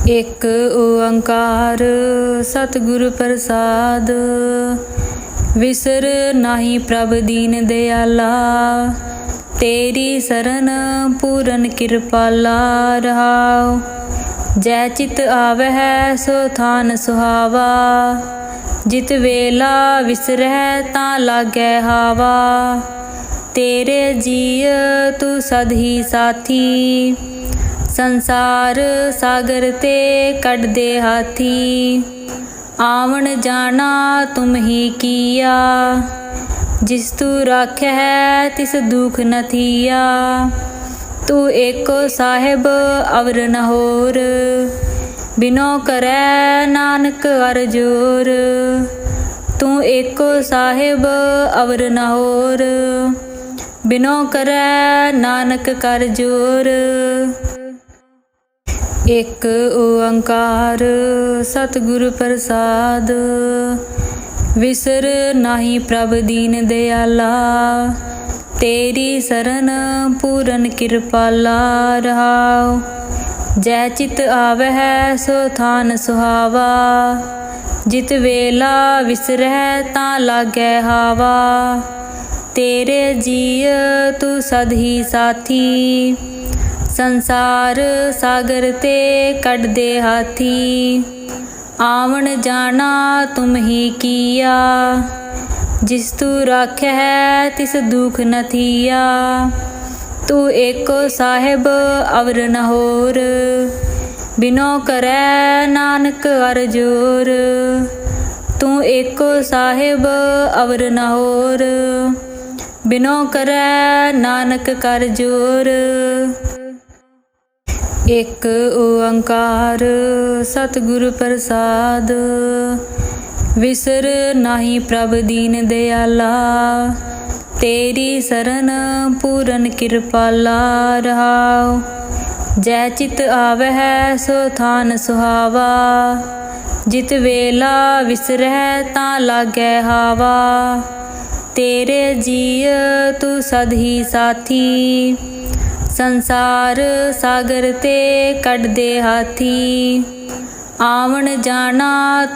एक ओंकार सतगुरु प्रसाद। विसर नाही प्रभ दीन दयाला, तेरी शरण पूरन कृपाला रहाओ। जै चित आवह सो थान सुहावा, जित वेला विसरह तां लागै हावा। तेरे जीय तू सद ही साथी, संसार सागर ते कट दे हाथी। आवन जाना तुम ही किया, जिस तू राख्या है तिस दुख न थिया। तू एको साहिब अवर न होर, बिनो करै नानक अर जोर। तू एको साहिब अवर न होर, बिनो करै नानक कर जोर। एक ओंकार सतगुरु प्रसाद। विसर नाही प्रभ दीन दयाला, तेरी शरण पूरन कृपाला रहाओ। जै चित आवह सो थान सुहावा, जित वेला विसरह तां लागै हावा। तेरे जीय तू सद ही साथी, संसार सागर ते कट दे हाथी। आवन जाना तुम ही किया, जिस तू राख्या है तिस दुख न थिया। तू एको साहिब अवर न होर, बिनो करै नानक अर जोर। तू एको साहिब अवर न होर, बिनो करै नानक कर जोर। एक ओंकार सतगुरु प्रसाद। विसर नाही प्रभ दीन दयाला, तेरी शरण पूरन कृपाला रहाओ। जै चित आवह सो थान सुहावा, जित वेला विसरह तां लागै हावा। तेरे जीय तू सद ही साथी, संसार सागर ते कट दे हाथी। आवन जाना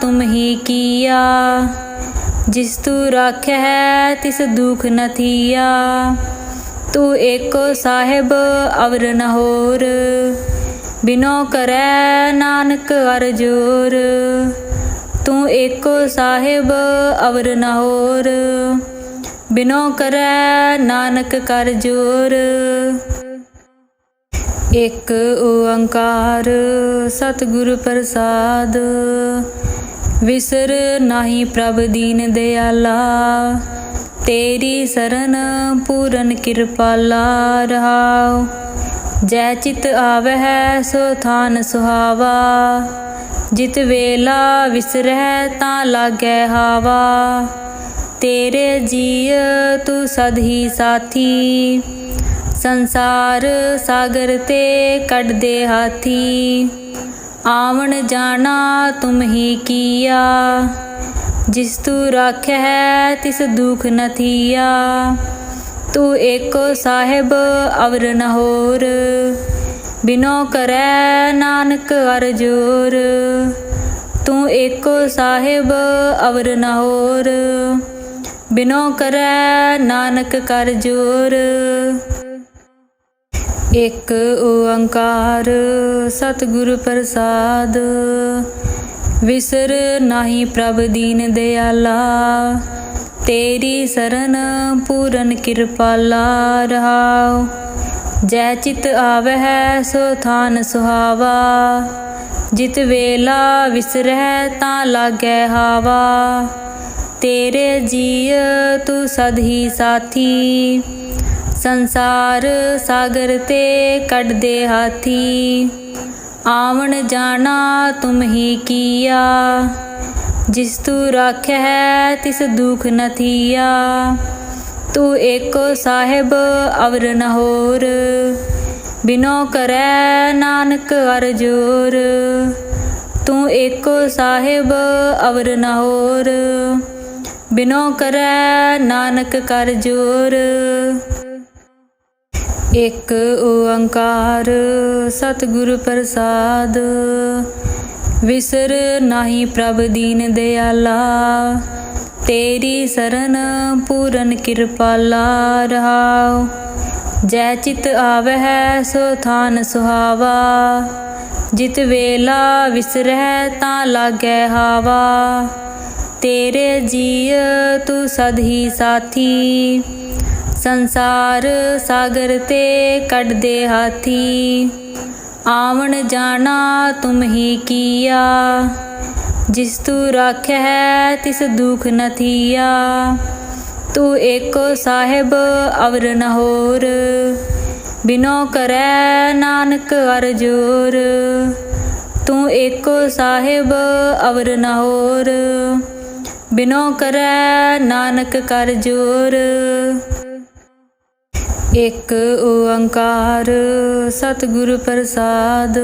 तुम ही किया, जिस तू राख्या है तिस दुख न थिया। तू एको साहिब अवर न होर, बिनो करै नानक अर जोर। तू एको साहिब अवर न होर, बिनो करै नानक कर जोर। एक ओंकार सतगुरु प्रसाद। विसर नाही प्रभ दीन दयाला, तेरी शरण पूरन कृपाला रहाओ। जै चित आवह सो थान सुहावा, जित वेला विसरह तां लागै हावा। तेरे जीय तू सद ही साथी, संसार सागर ते कट दे हाथी। आवन जाना तुम ही किया, जिस तू राख्या है तिस दुख न थिया। तू एको साहिब अवर न होर, बिनो करै नानक अर जोर। तू एको साहिब अवर न होर, बिनो करै नानक कर जोर। एक ओंकार सतगुरु प्रसाद। विसर नाही प्रभ दीन दयाला, तेरी शरण पूरन कृपाला रहाओ। जै चित आवह सो थान सुहावा, जित वेला विसरह तां लागै हावा। तेरे जीय तू सद ही साथी, संसार सागर ते कट दे हाथी। आवन जाना तुम ही किया, जिस तू राख्या है तिस दुख न थिया। तू एको साहिब अवर न होर, बिनो करै नानक अर जोर। तू एको साहिब अवर न होर, बिनो करै नानक कर जोर। एक ओंकार सतगुरु प्रसाद। विसर नाही प्रभ दीन दयाला, तेरी सरन पूरन कृपाला रहाओ। जय चित आवह सो थान सुहावा, जित वेला विसरह तां लागै हावा। तेरे जीय तू सद ही साथी, संसार सागर ते कढ दे हाथी। आवन जाना तुम ही किया, जिस तू राखै तिस दुख न थिया। तू एको साहिब अवर न होर, बिनो करै नानक अर जोर। तू एको साहिब अवर न होर, बिनो करै नानक कर जोर। एक ओंकार सतगुर प्रसाद,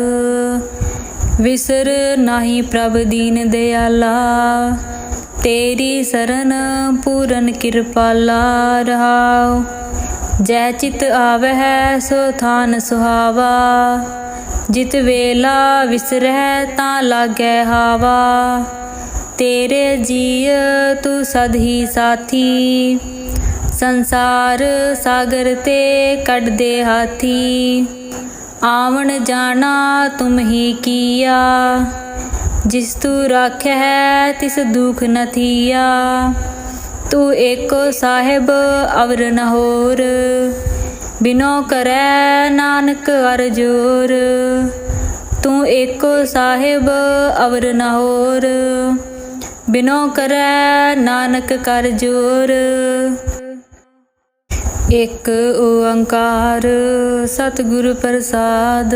विसर नाही प्रभ दीन दयाला। तेरी सरन पूरन कृपाला रहाओ। जय चित आवह सो थान सुहावा, जित वेला विसरह तां लागै हावा। तेरे जीय तू सद ही साथी, संसार सागर ते कढ दे हाथी। आवन जाना तुम ही किया, जिस तू राखै तिस दुख न थिया। तू एको साहिब अवर न होर, बिनो करै नानक अर जोर। तू एको साहिब अवर न होर, बिनो करै नानक कर जोर। एक ओंकार सतगुर प्रसाद,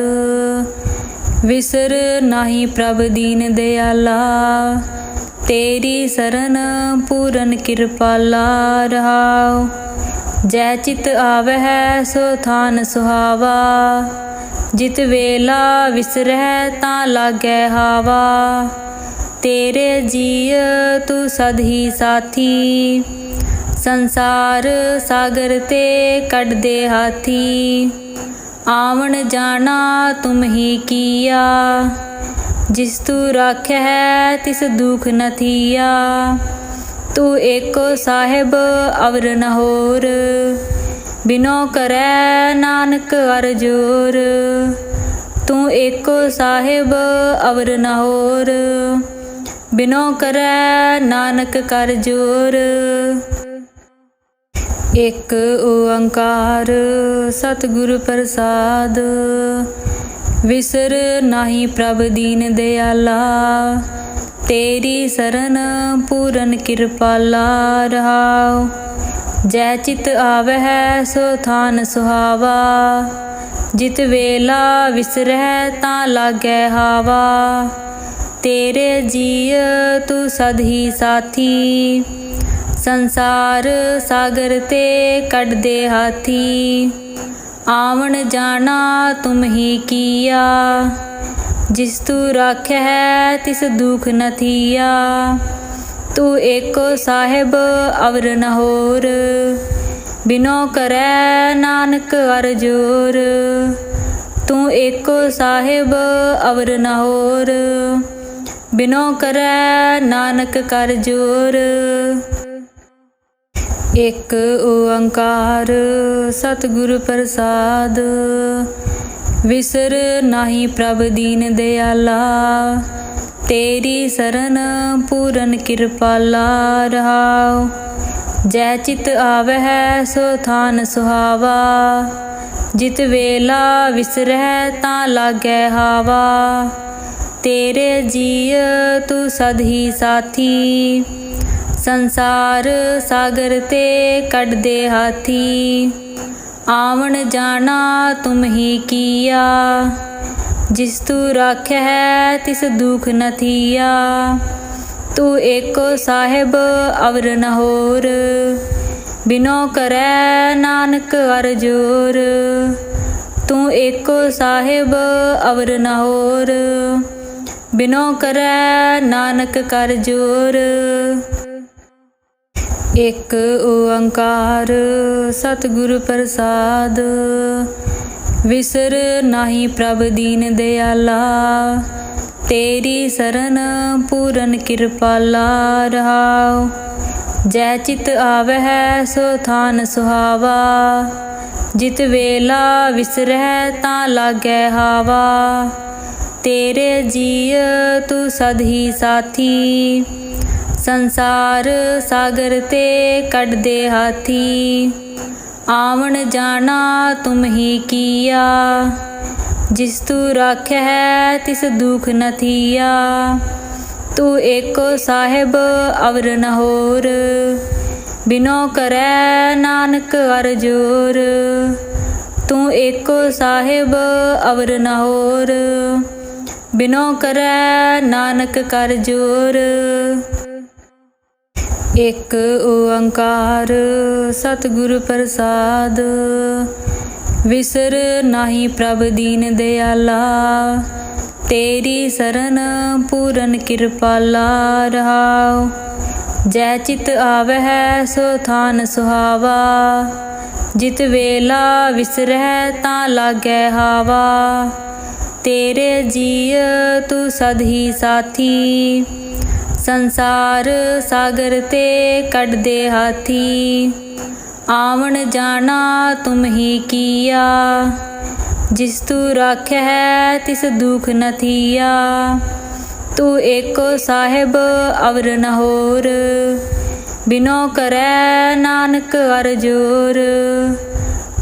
विसर नाही प्रभ दीन दयाला। तेरी सरन पूरन कृपाला रहाओ। जय चित आवह सो थान सुहावा, जित वेला विसरह तां लागै हावा। तेरे जीय तू सद ही साथी, संसार सागर ते कढ दे हाथी। आवन जाना तुम ही किया, जिस तू राखै तिस दुख न थिया। तू एको साहिब अवर न होर, बिनो करै नानक अर जोर। तू एको साहिब अवर न होर, बिनो करै नानक कर जोर। एक ओंकार सतगुर प्रसाद, विसर नाही प्रभ दीन दयाला। तेरी सरन पूरन कृपाला रहाओ। जय चित आवह सो थान सुहावा, जित वेला विसरह तां लागै हावा। तेरे जीय तू सद ही साथी, संसार सागर ते कढ दे हाथी। आवन जाना तुम ही किया, जिस तू राखै तिस दुख न थिया। तू एको साहिब अवर न होर, बिनो करै नानक अर जोर। तू एको साहिब अवर न होर, बिनो करै नानक कर जोर। एक ओंकार सतगुर प्रसाद, विसर नाही प्रभ दीन दयाला। तेरी सरन पूरन कृपाला रहाओ। जय चित आवह सो थान सुहावा, जित वेला विसरह तां लागै हावा। तेरे जीय तू सद ही साथी, संसार सागर ते कढ दे हाथी। आवन जाना तुम ही किया, जिस तू राखै तिस दुख न थिया। तू एको साहिब अवर न होर, बिनो करै नानक अर जोर। तू एको साहिब अवर न होर, बिनो करै नानक कर जोर। एक ओंकार सतगुर प्रसाद, विसर नाही प्रभ दीन दयाला। तेरी शरण पूरन कृपाला रहाओ। जै चित आवह सो थान सुहावा, जित वेला विसरह तां लागै हावा। तेरे जीय तू सद ही साथी, संसार सागर ते कढ दे हाथी। आवन जाना तुम ही किया, जिस तू राखै तिस दुख न थिया। तू एको साहिब अवर न होर, बिनो करै नानक अर जोर। तू एको साहिब अवर न होर, बिनो करै नानक कर जोर। एक ओंकार सतगुर प्रसाद, विसर नाही प्रभ दीन दयाला। तेरी शरण पूरन कृपाला रहाओ। जै चित आवह सो थान सुहावा, जित वेला विसरह तां लागै हावा। तेरे जीय तू सद ही साथी, संसार सागर ते कढ दे हाथी। आवन जाना तुम ही किया, जिस तू राखै तिस दुख न थिया। तू एको साहिब अवर न होर, बिनो करै नानक अर जोर।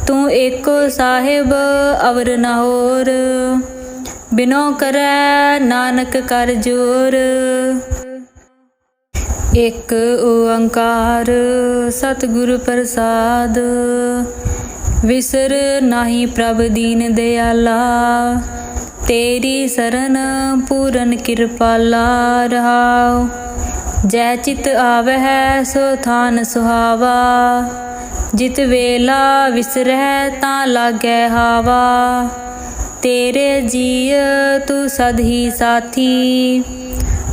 तू एको साहिब अवर न होर, बिनो करै नानक कर जोर। एक ओंकार सतगुर प्रसाद, विसर नाही प्रभ दीन दयाला। तेरी शरण पूरन कृपाला रहाओ। जै चित आवह सो थान सुहावा, जित वेला विसरह तां लागै हावा। तेरे जीय तू सद ही साथी,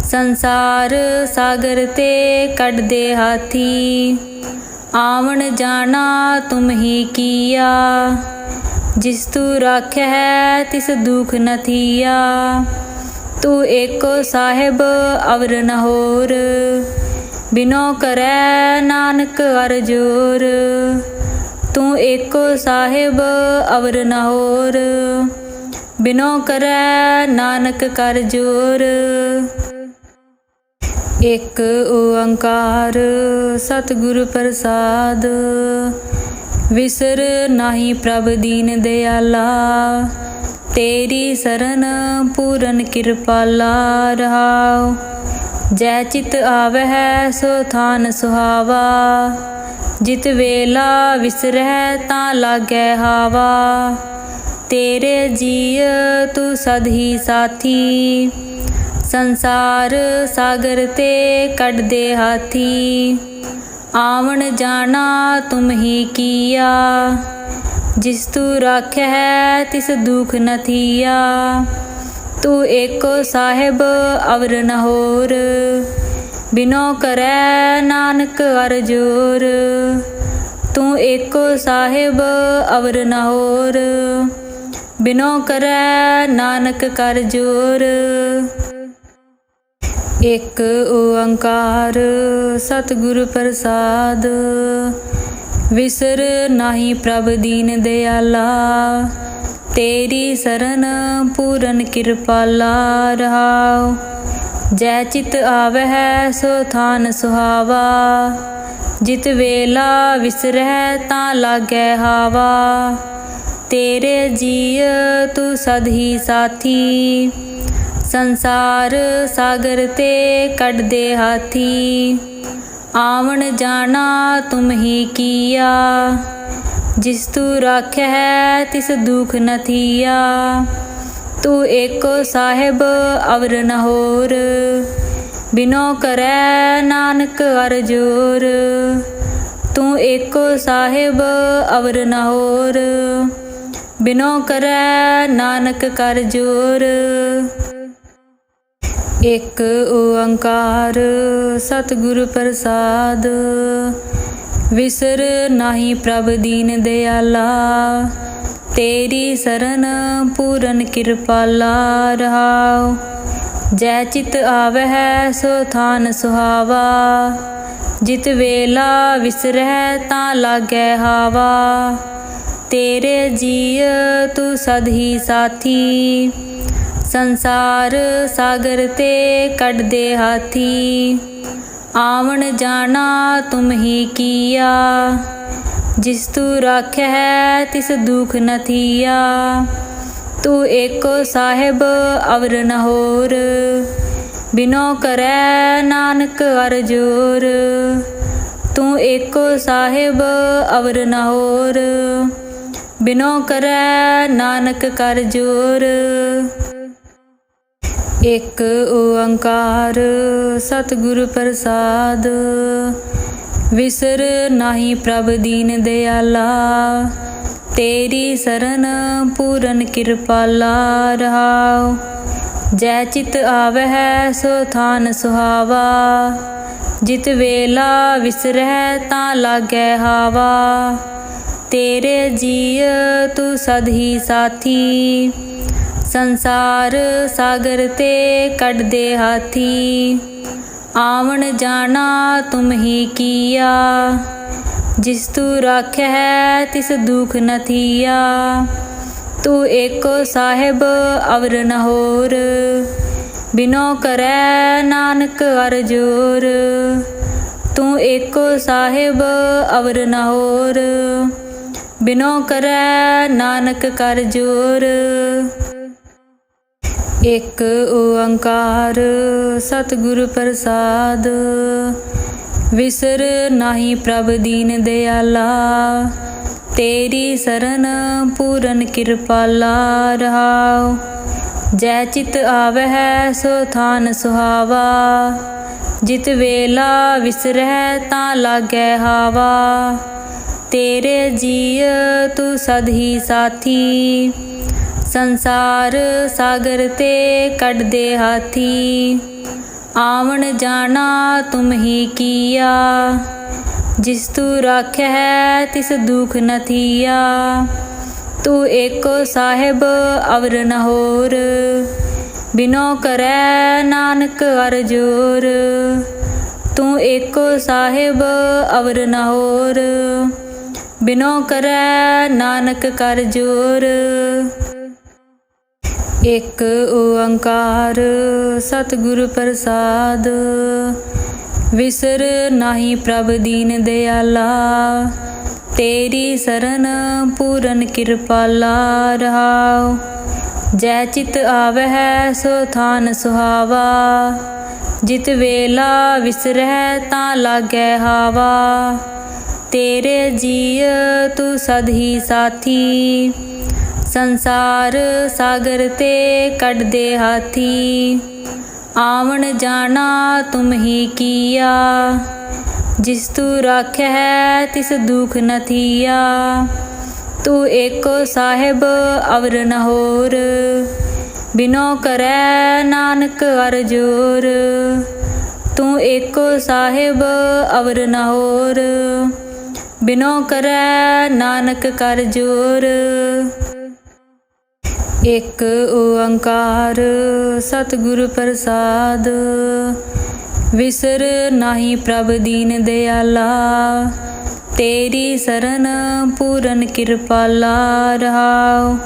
संसार सागर ते कढ दे हाथी। आवन जाना तुम ही किया, जिस तू राखै तिस दुख न थिया। तू एको साहिब अवर न होर, बिनो करै नानक अर जोर। तू एको साहिब अवर न होर, बिनो करै नानक कर जोर। एक ओंकार सतगुर प्रसाद, विसर नाही प्रभ दीन दयाला। तेरी शरण पूरन कृपाला रहाओ। जै चित आवह सो थान सुहावा, जित वेला विसरह तां लागै हावा। तेरे जीय तू सद ही साथी, संसार सागर ते कढ दे हाथी। आवन जाना तुम ही किया, जिस तू राखै तिस दुख न थिया। तू एको साहिब अवर न होर, बिनो करै नानक अर जोर। तू एको साहिब अवर न होर, बिनो करै नानक कर जोर। एक ओंकार सतगुर प्रसाद, विसर नाही प्रभ दीन दयाला। तेरी शरण पूरन कृपाला रहाओ। जै चित आवह सो थान सुहावा, जित वेला विसरह तां लागै हावा। तेरे जीय तू सद ही साथी, संसार सागर ते कढ दे हाथी। आवन जाना तुम ही किया, जिस तू राखै तिस दुख न थिया। तू एको साहिब अवर न होर, बिनो करै नानक अर जोर। तू एको साहिब अवर न होर, बिनो करै नानक कर जोर। एक ओंकार सतगुर प्रसाद, विसर नाही प्रभ दीन दयाला। तेरी शरण पूरन कृपाला रहाओ। जै चित आवै सो थान सुहावा। जित वेला विसरह तां लागै हावा। तेरे जीय तू सद ही साथी, संसार सागर ते कढ दे हाथी। आवन जाना तुम ही किया, जिस तू राख्या है तिस दुख न थिया। तू एको साहिब अवर न होर, बिनो करै नानक अर जोर। तू एको साहिब अवर न होर, बिनो करै नानक कर जोर। एक ओंकार सतगुर प्रसाद, विसर नाही प्रभ दीन दयाला। तेरी सरन पूरन कृपाला रहाओ। जै चित आवै सो थान सुहावा। जित वेला विसरह तां लागै हावा। तेरे जीय तू सद ही साथी, संसार सागर ते कढ दे हाथी। आवन जाना तुम ही किया, जिस तू राख्या है तिस दुख न थिया। तू एको साहिब अवर न होर, बिनो करै नानक अर जोर। तू एको साहिब अवर न होर, बिनो करै नानक कर जोर। एक ओंकार सतगुर प्रसाद, विसर नाही प्रभ दीन दयाला। तेरी सरन पूरन कृपाला रहाओ। जै चित आवै सो थान सुहावा। जित वेला विसरह तां लागै हावा। तेरे जीय तू सद ही साथी, संसार सागर ते कढ दे हाथी। आवन जाना तुम ही किया, जिस तू राख्या है तिस दुख न थिया। तू एको साहिब अवर न होर, बिनो करै नानक अर जोर। तू एको साहिब अवर न होर, बिनो करै नानक कर जोर। एक ओंकार सतगुर प्रसाद, विसर नाही प्रभ दीन दयाला। तेरी सरन पूरन कृपाला रहाओ। जै चित आवै सो थान सुहावा। जित वेला विसरह तां लागै हावा। तेरे जीय तू सद ही साथी, संसार सागर ते कढ दे हाथी। आवन जाना तुम ही किया, जिस तू राख्या है तिस दुख न थिया। तू एको साहिब अवर न होर, बिनो करै नानक अर जोर। तू एको साहिब अवर न होर, बिनो करै नानक कर जोर। एक ओंकार सतगुर प्रसाद, विसर नाही प्रभ दीन दयाला। तेरी सरन पूरन कृपाला रहाओ।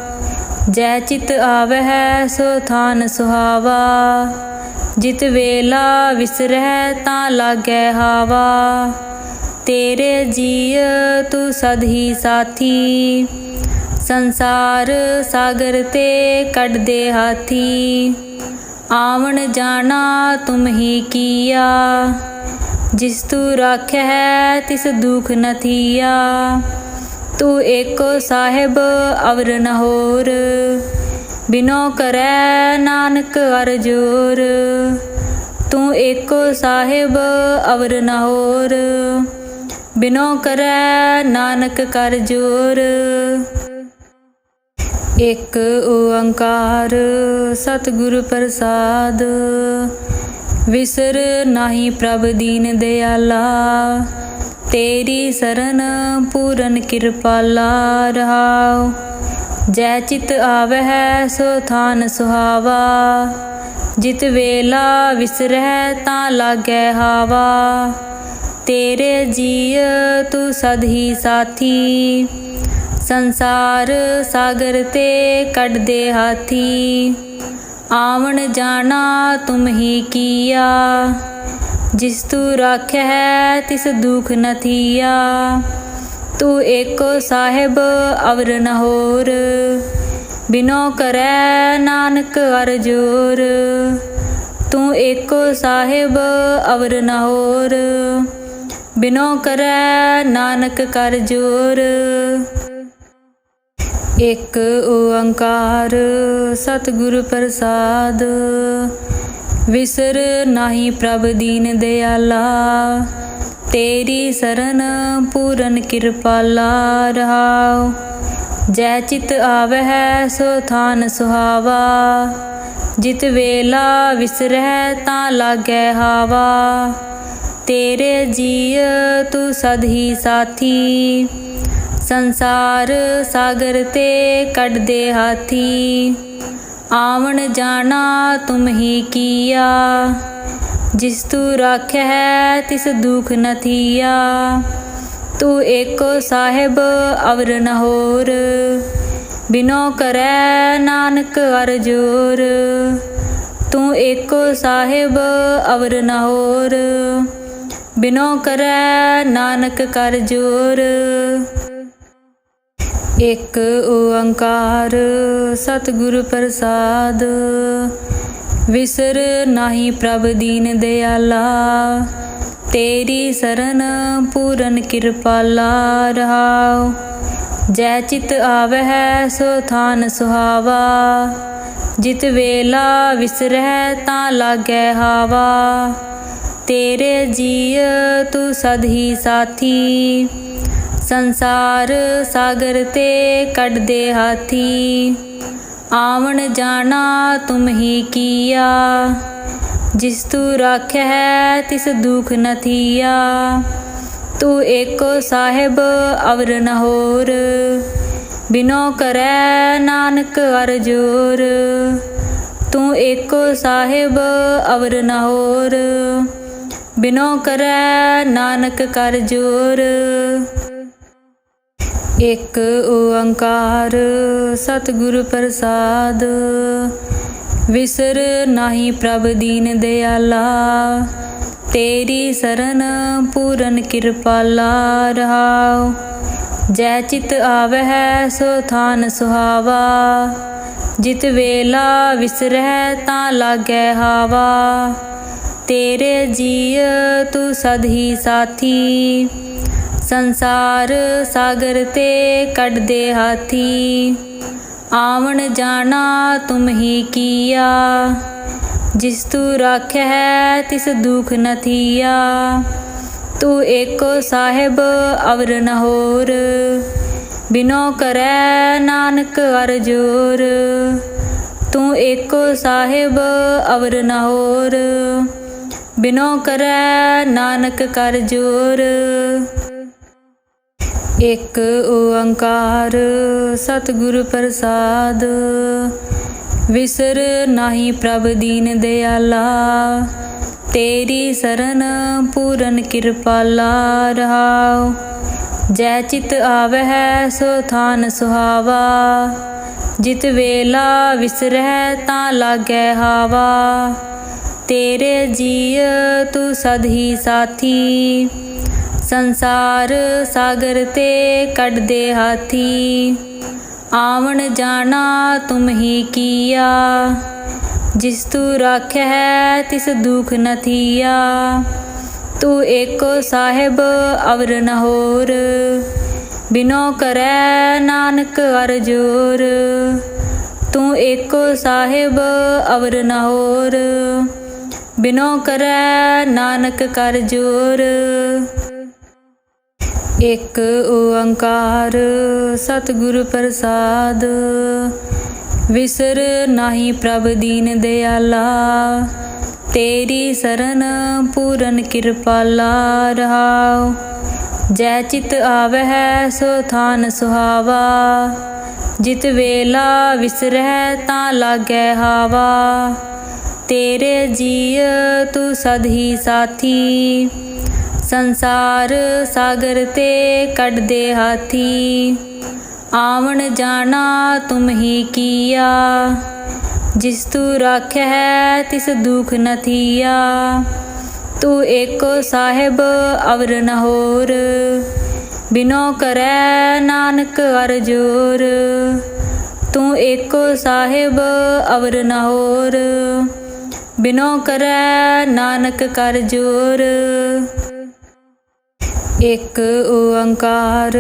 जै चित आवै सो थान सुहावा। जित वेला विसरह तां लागै हावा। तेरे जीय तू सद ही साथी, संसार सागर ते कढ दे हाथी। आवन जाना तुम ही किया, जिस तू राख्या है तिस दुख न थिया। तू एको साहिब अवर न होर, बिनो करै नानक अर जोर। तू एको साहिब अवर न होर, बिनो करै नानक कर जोर। एक ओंकार सतगुर प्रसाद, विसर नाही प्रभ दीन दयाला। तेरी सरन पूरन कृपाला रहाओ। जै चित आवै सो थान सुहावा। जित वेला विसरह तां लागै हावा। तेरे जीय तू सद ही साथी, संसार सागर ते कट दे हाथी। आवन जाना तुम ही किया, जिस तू राख्या है तिस दुख न थिया। तू एको साहिब अवर न होर, बिनो करै नानक अर जोर। तू एको साहिब अवर न होर, बिनो करै नानक कर जोर। एक ओंकार सतगुर प्रसाद, विसर नाही प्रभ दीन दयाला। तेरी सरन पूरन कृपाला रहाओ। जै चित आवह सो थान सुहावा, जित वेला विसरह तां लागै हावा। तेरे जीय तू सद ही साथी, संसार सागर ते कट दे हाथी। आवन जाना तुम ही किया, जिस तू राख्या है तिस दुख न थिया। तू एको साहिब अवर न होर, बिनो करै नानक अर जोर। तू एको साहिब अवर न होर, बिनो करै नानक कर जोर। एक ओंकार सतगुर प्रसाद, विसर नाही प्रभ दीन दयाला। तेरी सरन पूरन कृपाला रहाओ। जै चित आवह सो थान सुहावा, जित वेला विसरह तां लागै हावा। तेरे जीय तू सद ही साथी, संसार सागर ते कट दे हाथी। आवन जाना तुम ही किया, जिस तू राख्या है तिस दुख न थिया। तू एको साहिब अवर न होर, बिनो करै नानक अर जोर। तू एको साहिब अवर न होर, बिनो करै नानक कर जोर। एक ओंकार सतगुर प्रसाद, विसर नाही प्रभ दीन दयाला। तेरी सरन पूरन कृपाला रहाओ। जै चित आवह सो थान सुहावा, जित वेला विसरह तां लागै हावा। तेरे जीय तू सद ही साथी, संसार सागर ते कट दे हाथी। आवन जाना तुम ही किया, जिस तू राख्या है तिस दुख न थिया। तू एको साहिब अवर न होर, बिनो करै नानक अर जोर। तू एको साहिब अवर न होर, बिनो करै नानक कर जोर। एक ओंकार सतगुर प्रसाद, विसर नाही प्रभ दीन दयाला। तेरी सरन पूरन कृपाला रहाओ। जै चित आवह सो थान सुहावा, जित वेला विसरह तां लागै हावा। तेरे जीय तू सद ही साथी, संसार सागर ते कट दे हाथी। आवन जाना तुम ही किया, जिस तू राख्या है तिस दुख न थिया। तू एको साहिब अवर न होर, बिनो करै नानक अर जोर। तू एको साहिब अवर न होर, बिनो करै नानक कर जोर। एक ओंकार सतगुर प्रसाद, विसर नाही प्रभ दीन दयाला। तेरी सरन पूरन कृपाला रहाओ। जै चित आवह सो थान सुहावा, जित वेला विसरह तां लागै हावा। तेरे जीय तू सद ही साथी। संसार सागर ते कट दे हाथी। आवन जाना तुम ही किया। जिस तू राख्या है तिस दुख न थिया। तू एको साहिब अवर न होर। बिनो करे नानक अर जोर। तू एको साहिब अवर न होर। बिनो करे नानक कर जोर। एक ओंकार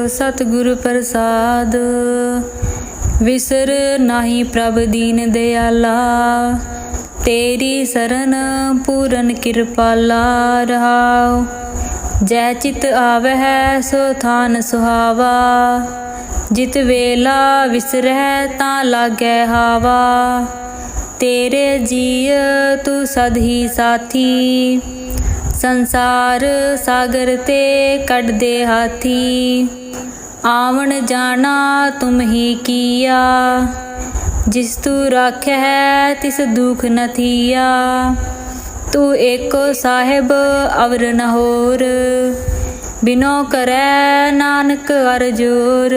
सतगुरु प्रसाद। विसर नाही प्रभ दीन दयाला। तेरी सरन पूरन कृपाला रहाओ। जै चित आवह सो थान सुहावा। जित वेला विसरह ता लागै हावा। तेरे जीय तू सद ही साथी। संसार सागर ते कट दे हाथी। आवन जाना तुम ही किया। जिस तू राख्या है तिस दुख न थिया। तू एको साहिब अवर न होर। बिनो करे नानक अर जोर।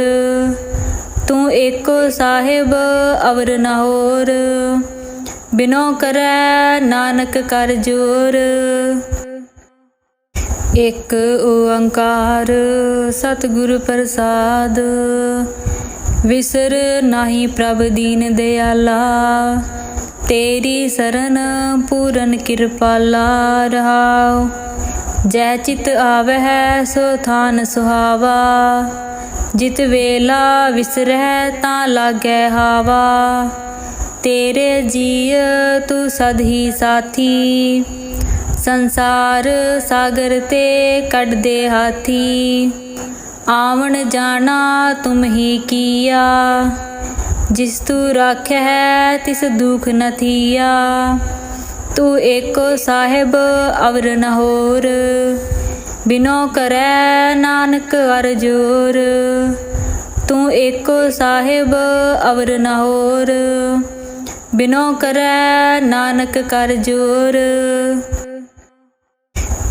तू एको साहिब अवर न होर। बिनो करे नानक कर जोर। एक ओंकार सतगुरु प्रसाद। विसर नाही प्रभ दीन दयाला। तेरी सरन पूरन कृपाला रहाओ। जै चित आवह सो थान सुहावा। जित वेला विसरह ता लागै हावा। तेरे जीय तू सद ही साथी। संसार सागर ते कट दे हाथी। आवन जाना तुम ही किया। जिस तू राख्या है तिस दुख न थिया। तू एको साहिब अवर न होर। बिनो करे नानक अर जोर। तू एको साहिब अवर न होर। बिनो करे नानक कर जोर।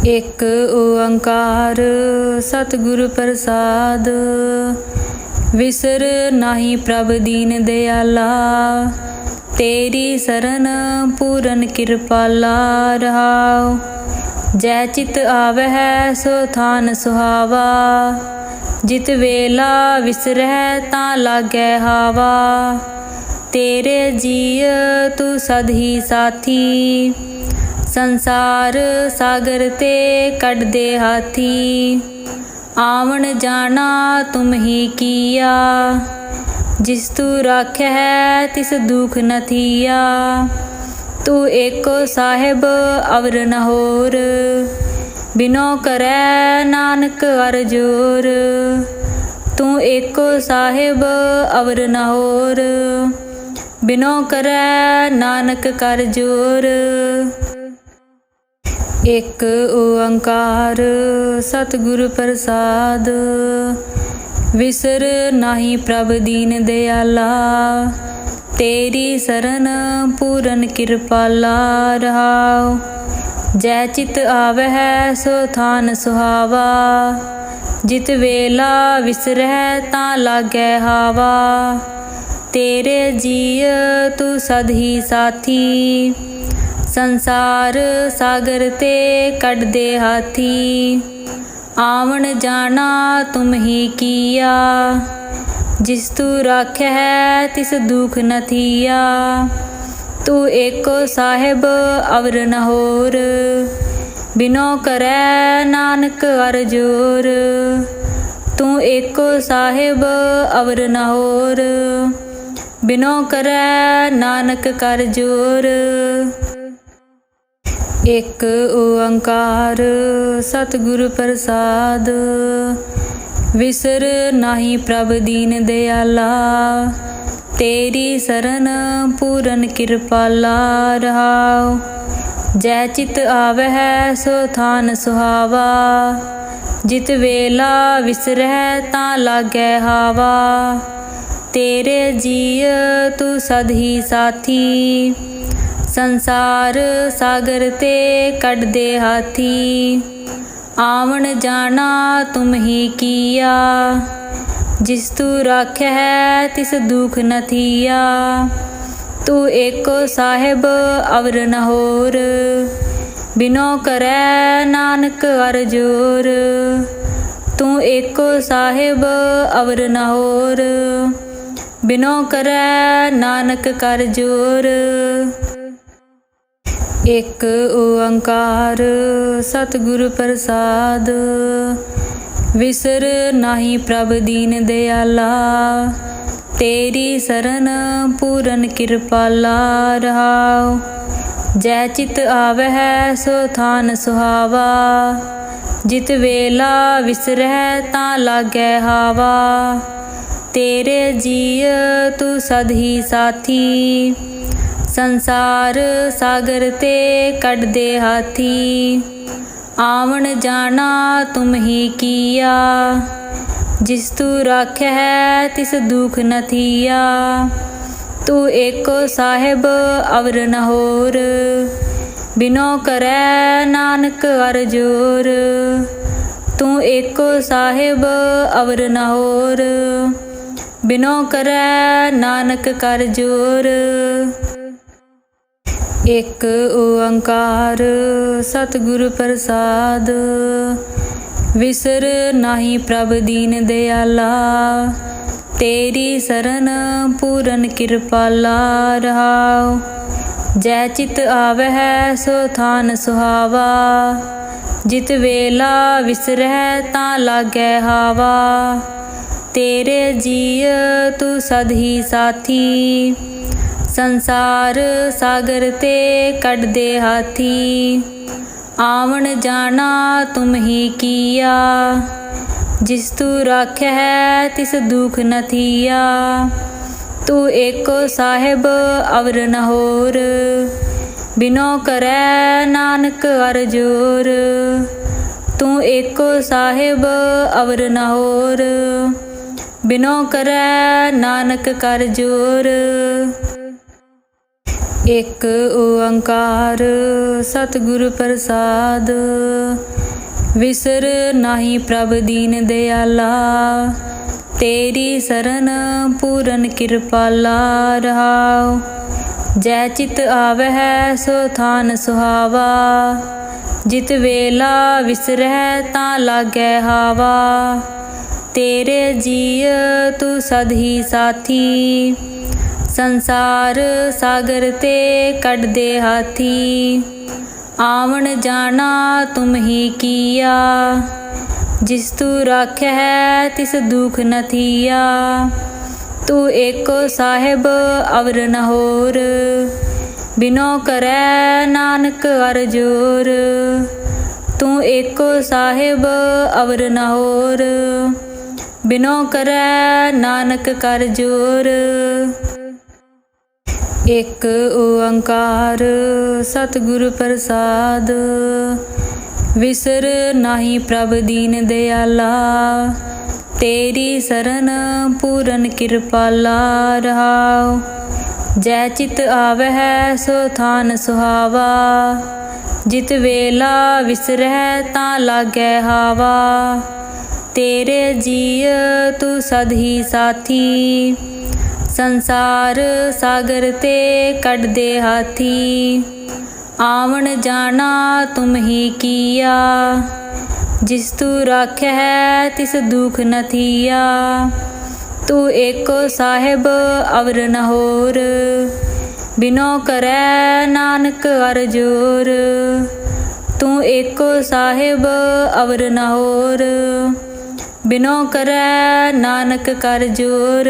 एक ओंकार सतगुरु प्रसाद। विसर नाही प्रभ दीन दयाला। तेरी सरन पूरन कृपाला रहाओ। जै चित आवह सो थान सुहावा। जित वेला विसरह ता लागै हावा। तेरे जीय तू सद ही साथी। संसार सागर ते कट दे हाथी। आवन जाना तुम ही किया। जिस तू राख्या है तिस दुख न थिया। तू एको साहिब अवर न होर। बिनो करे नानक अर जोर। तू एको साहिब अवर न होर। बिनो करे नानक कर जोर। एक ओंकार सतगुरु प्रसाद। विसर नाही प्रभ दीन दयाला। तेरी सरन पूरन कृपाला रहाओ। जै चित आवह सो थान सुहावा। जित वेला विसरह ता लागै हावा। तेरे जीय तू सद ही साथी। संसार सागर ते कट दे हाथी। आवन जाना तुम ही किया। जिस तू राख्या है तिस दुख न थिया। तू एको साहिब अवर न होर। बिनो करे नानक अर जोर। तू एको साहिब अवर न होर। बिनो करे नानक कर जोर। एक ओंकार सतगुरु प्रसाद। विसर नाही प्रभ दीन दयाला। तेरी सरन पूरन कृपाला रहाओ। जै चित आवह सो थान सुहावा। जित वेला विसरह ता लागै हावा। तेरे जीय तू सद ही साथी। संसार सागर ते कढदे हाथी। आवन जाना तुम ही किया, जिस तू राख्या है तिस दुख न थिया। तू एको साहिब अवर न होर, बिनो करे नानक अर जोर। तू एको साहिब अवर न होर, बिनो करे नानक कर जोर। एक ओंकार सतगुरु प्रसाद, विसर नाही प्रभ दीन दयाला। तेरी शरण पूरन कृपाला रहाओ। जय चित आवह सो थान सुहावा, जित वेला विसरह ता लागै हावा। तेरे जीय तू सद ही साथी, संसार सागर ते कढदे हाथी। आवन जाना तुम ही किया, जिस तू राख्या है तिस दुख न थिया। तू एको साहिब अवर न होर, बिनो करे नानक अर जोर। तू एको साहिब अवर न होर, बिनो करे नानक कर जोर। एक ओंकार सतगुरु प्रसाद, विसर नाही प्रभ दीन दयाला। तेरी शरण पूरन कृपाला रहाओ। जय चित आवह सो थान सुहावा, जित वेला विसरह ता लागै हावा। तेरे जीय तू सद ही साथी, संसार सागर ते कढदे हाथी। आवन जाना तुम ही किया, जिस तू राख्या है तिस दुख न थिया। तू एको साहिब अवर न होर, बिनो करे नानक अर जोर। तू एको साहिब अवर न होर, बिनो करे नानक कर जोर। एक ओंकार सतगुरु प्रसाद, विसर नाही प्रभ दीन दयाला। तेरी शरण पूरन कृपाला रहाओ। जय चित आवह सो थान सुहावा, जित वेला विसरह ता लागै हावा। तेरे जीय तू सद ही साथी, संसार सागर ते कढदे हाथी। आवन जाना तुम ही किया, जिस तू राख्या है तिस दुख न थिया। तू एको साहिब अवर न होर, बिनो करे नानक अर जोर। तू एको साहिब अवर न होर, बिनो करे नानक कर जोर। एक ओंकार सतगुरु प्रसाद, विसर नाही प्रभ दीन दयाला। तेरी शरण पूरन कृपाला रहाओ। जय चित आवह सो थान सुहावा, जित वेला विसरह ता लागै हावा। तेरे जीय तू सद ही साथी, संसार सागर ते कढदे हाथी। आवन जाना तुम ही किया, जिस तू राख्या है तिस दुख न थिया। तू एको साहिब अवर न होर, बिनो करे नानक अर जोर। तू एको साहिब अवर न होर, बिनो करे नानक कर जोर।